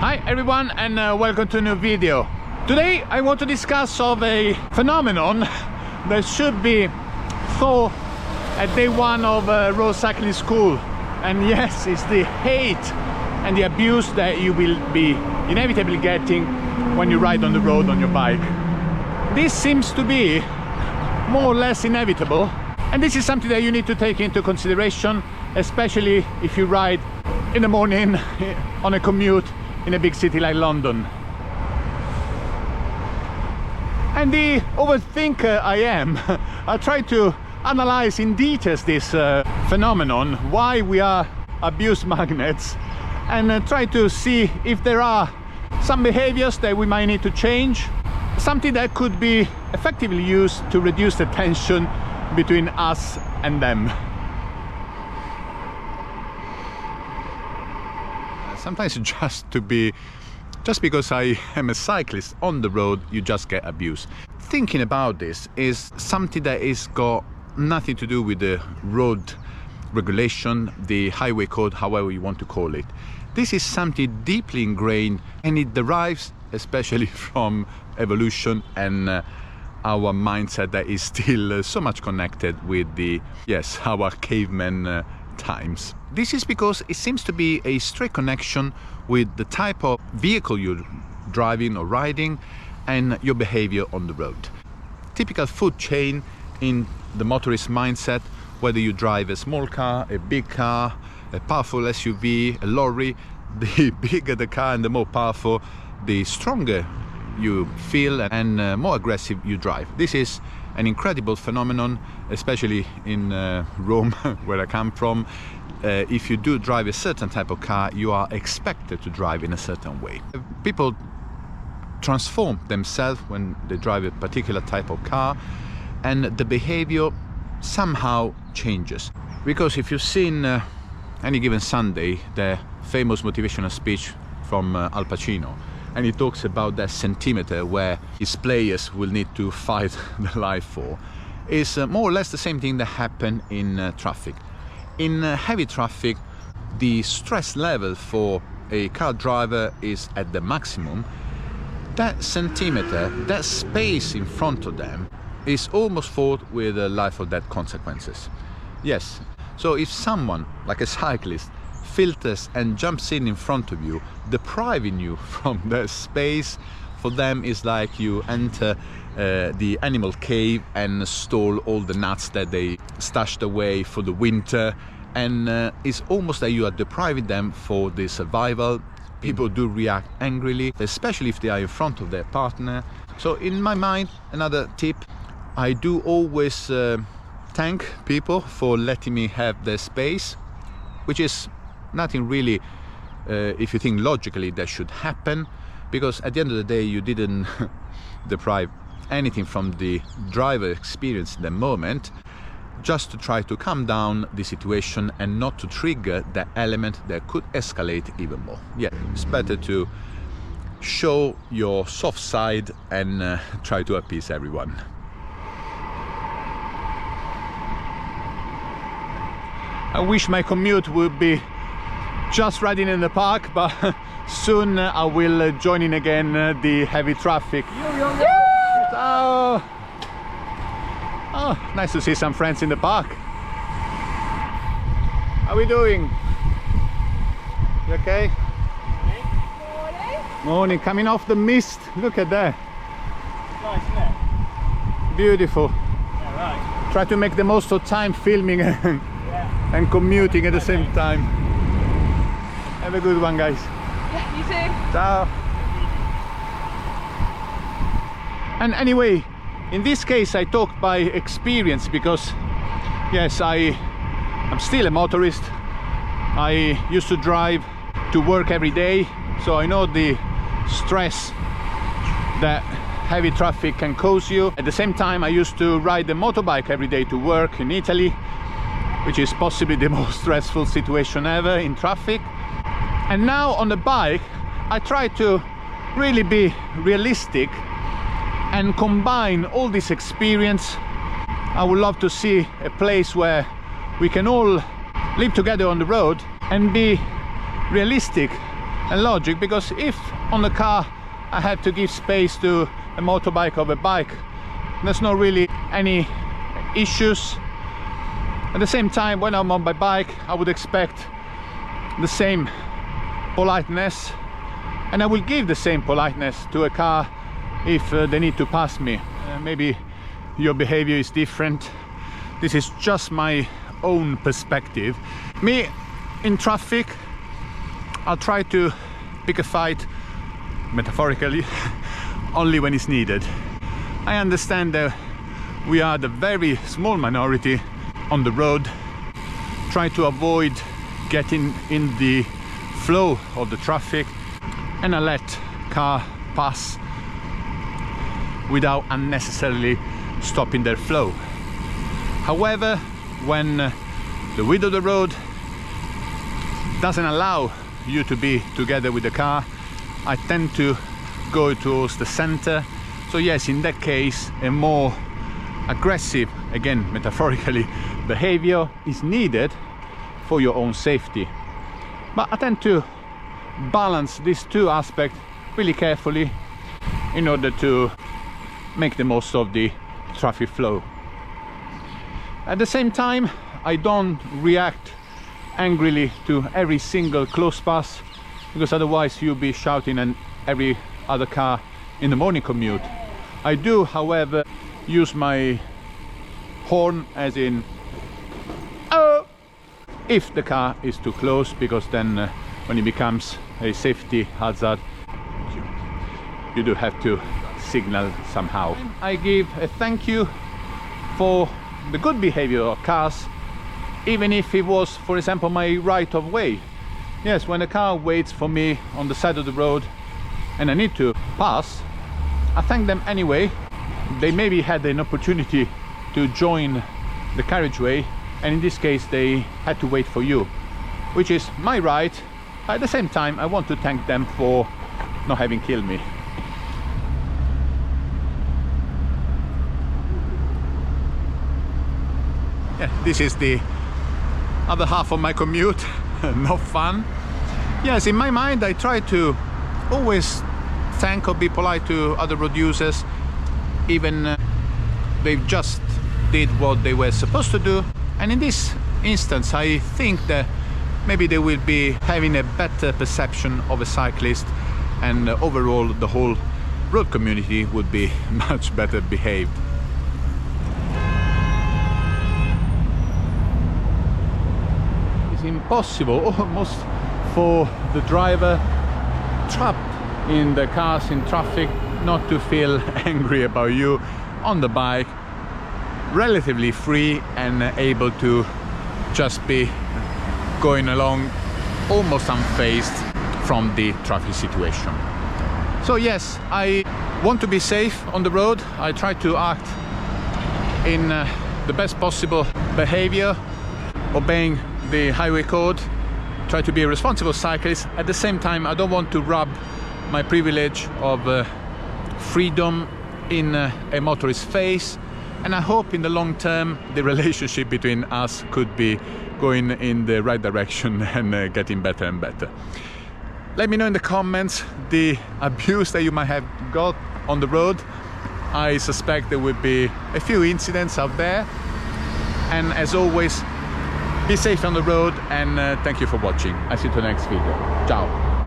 Hi everyone, and welcome to a new video. Today I want to discuss of a phenomenon that should be taught at day one of road cycling school, and yes, it's the hate and the abuse that you will be inevitably getting when you ride on the road on your bike. This seems to be more or less inevitable, and this is something that you need to take into consideration, especially if you ride in the morning on a commute in a big city like London. And the overthinker I am, I try to analyze in details this phenomenon, why we are abuse magnets, and try to see if there are some behaviors that we might need to change, something that could be effectively used to reduce the tension between us and them. Sometimes just because I am a cyclist on the road, you just get abused. Thinking about this is something that is got nothing to do with the road regulation, the highway code, however you want to call it. This is something deeply ingrained, and it derives especially from evolution and our mindset that is still so much connected with our caveman times. This is because it seems to be a straight connection with the type of vehicle you're driving or riding and your behavior on the road. Typical food chain in the motorist mindset, whether you drive a small car, a big car, a powerful SUV, a lorry, the bigger the car and the more powerful, the stronger you feel and more aggressive you drive. This is an incredible phenomenon, especially in Rome, where I come from. If you do drive a certain type of car, you are expected to drive in a certain way. People transform themselves when they drive a particular type of car, and the behavior somehow changes. Because if you've seen any given Sunday, the famous motivational speech from Al Pacino, and he talks about that centimeter where his players will need to fight their life for, is more or less the same thing that happened in traffic. In heavy traffic, the stress level for a car driver is at the maximum. That centimeter, that space in front of them, is almost fraught with life or death consequences. Yes, so if someone, like a cyclist, filters and jumps in front of you, depriving you from the space, for them is like you enter the animal cave and stole all the nuts that they stashed away for the winter, and it's almost that you are depriving them for the survival. People do react angrily, especially if they are in front of their partner. So in my mind, another tip, I do always thank people for letting me have their space, which is nothing really, if you think logically, that should happen, because at the end of the day you didn't deprive anything from the driver experience in the moment, just to try to calm down the situation and not to trigger that element that could escalate even more. Yeah, it's better to show your soft side and try to appease everyone. I wish my commute would be just riding in the park, but soon I will join in again the heavy traffic. Oh, nice to see some friends in the park. How are we doing? You okay? Morning. Morning, coming off the mist. Look at that. Nice, isn't it? Beautiful. Yeah, right. Try to make the most of time filming and commuting at the same time. Have a good one, guys. Yeah, you too. Ciao. And anyway, in this case I talk by experience, because yes, I'm still a motorist. I used to drive to work every day, so I know the stress that heavy traffic can cause you. At the same time, I used to ride the motorbike every day to work in Italy, which is possibly the most stressful situation ever in traffic. And now on the bike, I try to really be realistic and combine all this experience. I would love to see a place where we can all live together on the road and be realistic and logic, because if on the car I had to give space to a motorbike or a bike, there's not really any issues. At the same time, when I'm on my bike, I would expect the same politeness, and I will give the same politeness to a car if they need to pass me. Maybe your behavior is different. This is just my own perspective. Me, in traffic, I'll try to pick a fight, metaphorically, only when it's needed. I understand that we are the very small minority on the road, try to avoid getting in the flow of the traffic, and I let car pass without unnecessarily stopping their flow. However, when the width of the road doesn't allow you to be together with the car, I tend to go towards the center. So yes, in that case, a more aggressive, again metaphorically, behavior is needed for your own safety. But I tend to balance these two aspects really carefully in order to make the most of the traffic flow. At the same time, I don't react angrily to every single close pass, because otherwise you'll be shouting at every other car in the morning commute. I do, however, use my horn, as in oh, if the car is too close, because then when it becomes a safety hazard, you do have to signal somehow. I give a thank you for the good behavior of cars, even if it was, for example, my right of way. Yes, when a car waits for me on the side of the road and I need to pass, I thank them anyway. They maybe had an opportunity to join the carriageway, and in this case they had to wait for you, which is my right. At the same time, I want to thank them for not having killed me. Yeah, this is the other half of my commute. Not fun. Yes, in my mind I try to always thank or be polite to other road users, even they just did what they were supposed to do. And in this instance, I think that maybe they will be having a better perception of a cyclist, and overall the whole road community would be much better behaved. It's impossible almost for the driver trapped in the cars in traffic not to feel angry about you on the bike, relatively free and able to just be going along almost unfazed from the traffic situation. So yes, I want to be safe on the road. I try to act in the best possible behavior, obeying the highway code, try to be a responsible cyclist. At the same time, I don't want to rub my privilege of freedom in a motorist's face, and I hope in the long term the relationship between us could be going in the right direction and getting better and better. Let me know in the comments the abuse that you might have got on the road. I suspect there will be a few incidents out there, and as always, be safe on the road, and thank you for watching. I see you to the next video. Ciao.